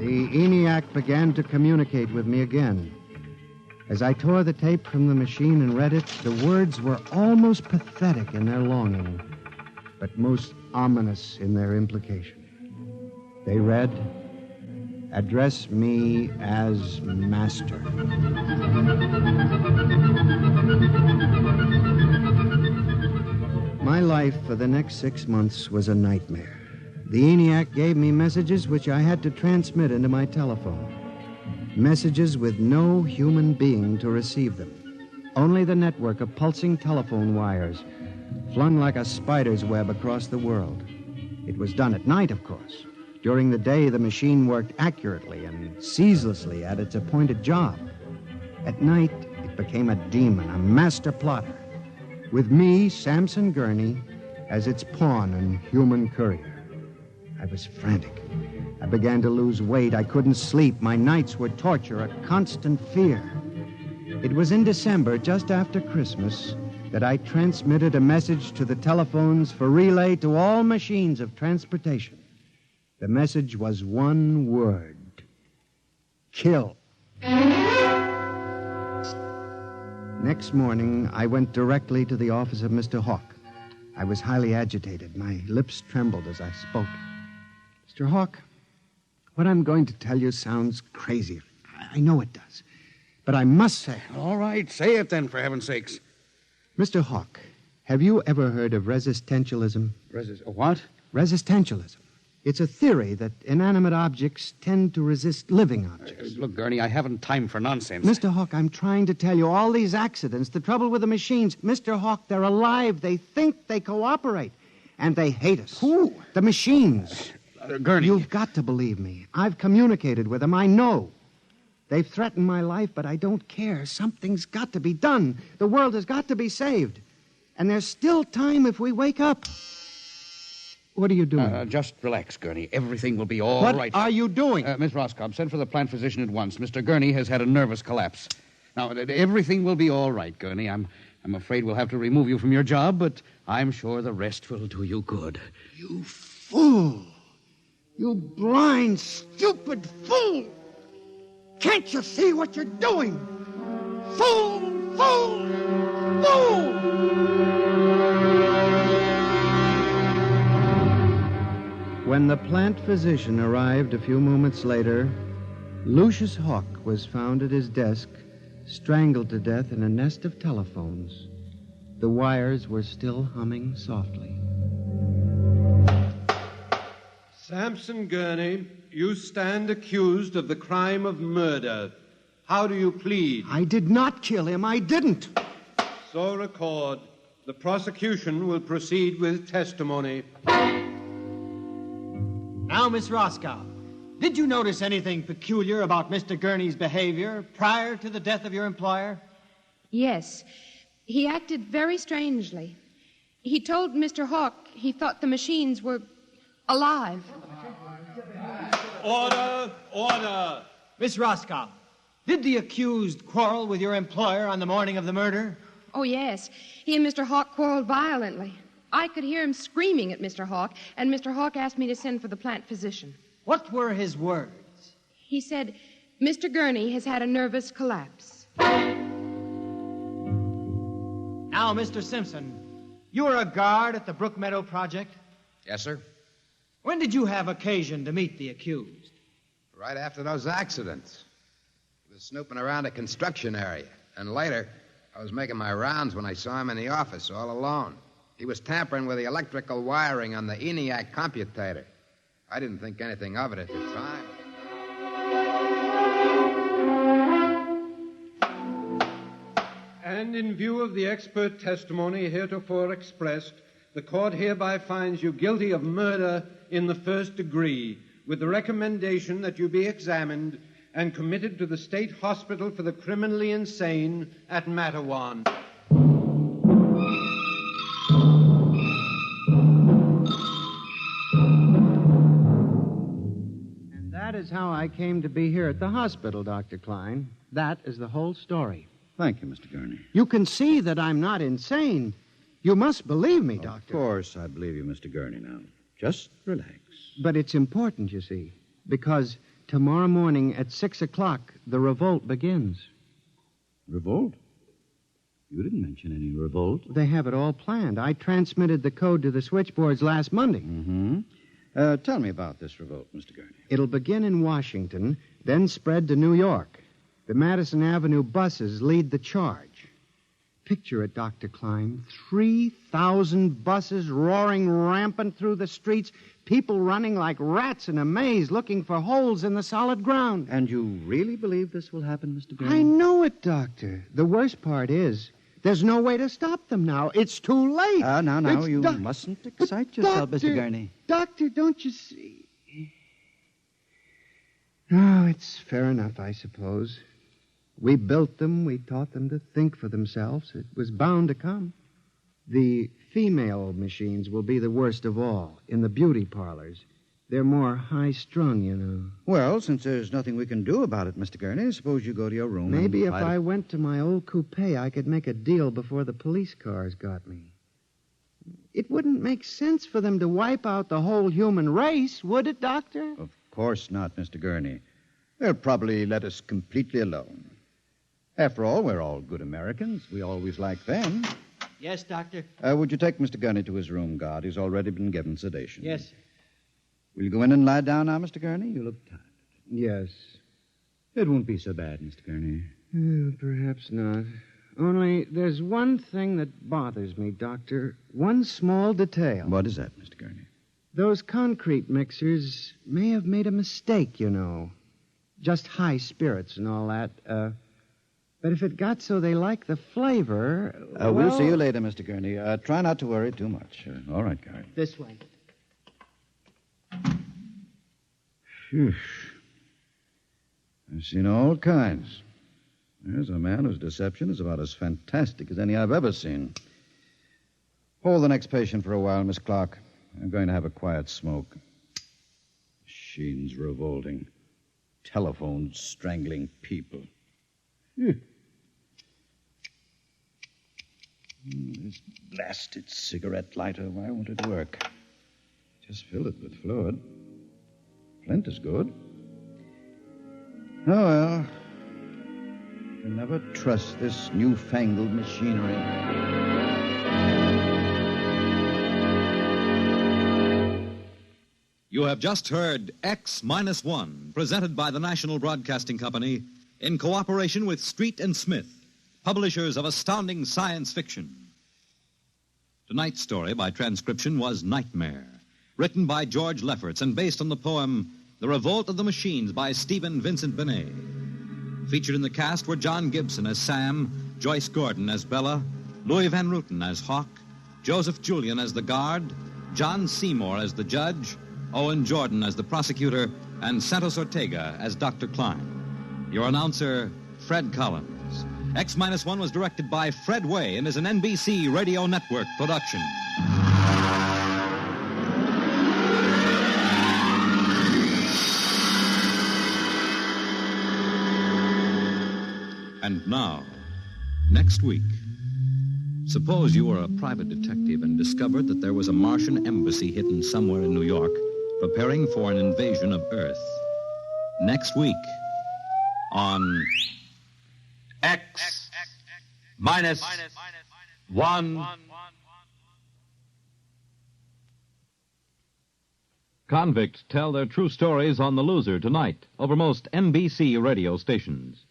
the ENIAC began to communicate with me again. As I tore the tape from the machine and read it, the words were almost pathetic in their longing, but most ominous in their implication. They read, "Address me as Master." My life for the next 6 months was a nightmare. The ENIAC gave me messages which I had to transmit into my telephone. Messages with no human being to receive them. Only the network of pulsing telephone wires, flung like a spider's web across the world. It was done at night, of course. During the day, the machine worked accurately and ceaselessly at its appointed job. At night, it became a demon, a master plotter, with me, Samson Gurney, as its pawn and human courier. I was frantic. I began to lose weight. I couldn't sleep. My nights were torture, a constant fear. It was in December, just after Christmas, that I transmitted a message to the telephones for relay to all machines of transportation. The message was one word: kill. Next morning, I went directly to the office of Mr. Hawk. I was highly agitated. My lips trembled as I spoke. Mr. Hawk, what I'm going to tell you sounds crazy. I know it does. But I must say... All right, say it then, for heaven's sakes. Mr. Hawk, have you ever heard of resistentialism? What? Resistentialism. It's a theory that inanimate objects tend to resist living objects. Look, Gurney, I haven't time for nonsense. Mr. Hawk, I'm trying to tell you, all these accidents, the trouble with the machines, Mr. Hawk, they're alive. They think, they cooperate. And they hate us. Who? The machines. Gurney. You've got to believe me. I've communicated with them. I know. They've threatened my life, but I don't care. Something's got to be done. The world has got to be saved. And there's still time if we wake up. What are you doing? Just relax, Gurney. Everything will be all right. What are you doing? Miss Roscoe, send for the plant physician at once. Mr. Gurney has had a nervous collapse. Now, everything will be all right, Gurney. I'm afraid we'll have to remove you from your job, but I'm sure the rest will do you good. You fool! You blind, stupid fool! Can't you see what you're doing? Fool! Fool! Fool! When the plant physician arrived a few moments later, Lucius Hawk was found at his desk, strangled to death in a nest of telephones. The wires were still humming softly. Samson Gurney, you stand accused of the crime of murder. How do you plead? I did not kill him. I didn't. So record. The prosecution will proceed with testimony. Now, Miss Roscoe, did you notice anything peculiar about Mr. Gurney's behavior prior to the death of your employer? Yes. He acted very strangely. He told Mr. Hawk he thought the machines were alive. Order! Order! Miss Roscoe, did the accused quarrel with your employer on the morning of the murder? Oh, yes. He and Mr. Hawk quarreled violently. I could hear him screaming at Mr. Hawk, and Mr. Hawk asked me to send for the plant physician. What were his words? He said, Mr. Gurney has had a nervous collapse. Now, Mr. Simpson, you were a guard at the Brook Meadow Project? Yes, sir. When did you have occasion to meet the accused? Right after those accidents. He was snooping around a construction area. And later, I was making my rounds when I saw him in the office all alone. He was tampering with the electrical wiring on the ENIAC computator. I didn't think anything of it at the time. And in view of the expert testimony heretofore expressed, the court hereby finds you guilty of murder in the first degree, with the recommendation that you be examined and committed to the State Hospital for the Criminally Insane at Matawan. And that is how I came to be here at the hospital, Dr. Klein. That is the whole story. Thank you, Mr. Gurney. You can see that I'm not insane. You must believe me, Doctor. Of course I believe you, Mr. Gurney, now. Just relax. But it's important, you see, because tomorrow morning at 6 o'clock, the revolt begins. Revolt? You didn't mention any revolt. They have it all planned. I transmitted the code to the switchboards last Monday. Mm-hmm. Tell me about this revolt, Mr. Gurney. It'll begin in Washington, then spread to New York. The Madison Avenue buses lead the charge. Picture it, Dr. Klein. 3,000 buses roaring rampant through the streets, people running like rats in a maze looking for holes in the solid ground. And you really believe this will happen, Mr. Gurney? I know it, Doctor. The worst part is there's no way to stop them now. It's too late. Now, you mustn't excite yourself, Mr. Gurney. Doctor, don't you see? Oh, it's fair enough, I suppose. We built them. We taught them to think for themselves. It was bound to come. The female machines will be the worst of all in the beauty parlors. They're more high-strung, you know. Well, since there's nothing we can do about it, Mr. Gurney, suppose you go to your room. Maybe if I went to my old coupe, I could make a deal before the police cars got me. It wouldn't make sense for them to wipe out the whole human race, would it, Doctor? Of course not, Mr. Gurney. They'll probably let us completely alone. After all, we're all good Americans. We always like them. Yes, Doctor. Would you take Mr. Gurney to his room, guard? He's already been given sedation. Yes, sir. Will you go in and lie down now, Mr. Gurney? You look tired. Yes. It won't be so bad, Mr. Gurney. Perhaps not. Only there's one thing that bothers me, Doctor. One small detail. What is that, Mr. Gurney? Those concrete mixers may have made a mistake, you know. Just high spirits and all that. But if it got so they like the flavor... We'll see you later, Mr. Gurney. Try not to worry too much. All right, guard. This way. Phew. I've seen all kinds. There's a man whose deception is about as fantastic as any I've ever seen. Hold the next patient for a while, Miss Clark. I'm going to have a quiet smoke. Machines revolting. Telephones strangling people. Phew. This blasted cigarette lighter, why won't it work? Just fill it with fluid. Flint is good. Oh, well. You can never trust this newfangled machinery. You have just heard X-1, presented by the National Broadcasting Company in cooperation with Street and Smith, publishers of astounding science fiction. Tonight's story by transcription was Nightmare, written by George Lefferts and based on the poem The Revolt of the Machines by Stephen Vincent Benet. Featured in the cast were John Gibson as Sam, Joyce Gordon as Bella, Louis Van Ruten as Hawk, Joseph Julian as the guard, John Seymour as the judge, Owen Jordan as the prosecutor, and Santos Ortega as Dr. Klein. Your announcer, Fred Collins. X-1 was directed by Fred Way and is an NBC Radio Network production. And now, next week, suppose you were a private detective and discovered that there was a Martian embassy hidden somewhere in New York preparing for an invasion of Earth. Next week on X-1. Convicts tell their true stories on The Loser tonight over most NBC radio stations.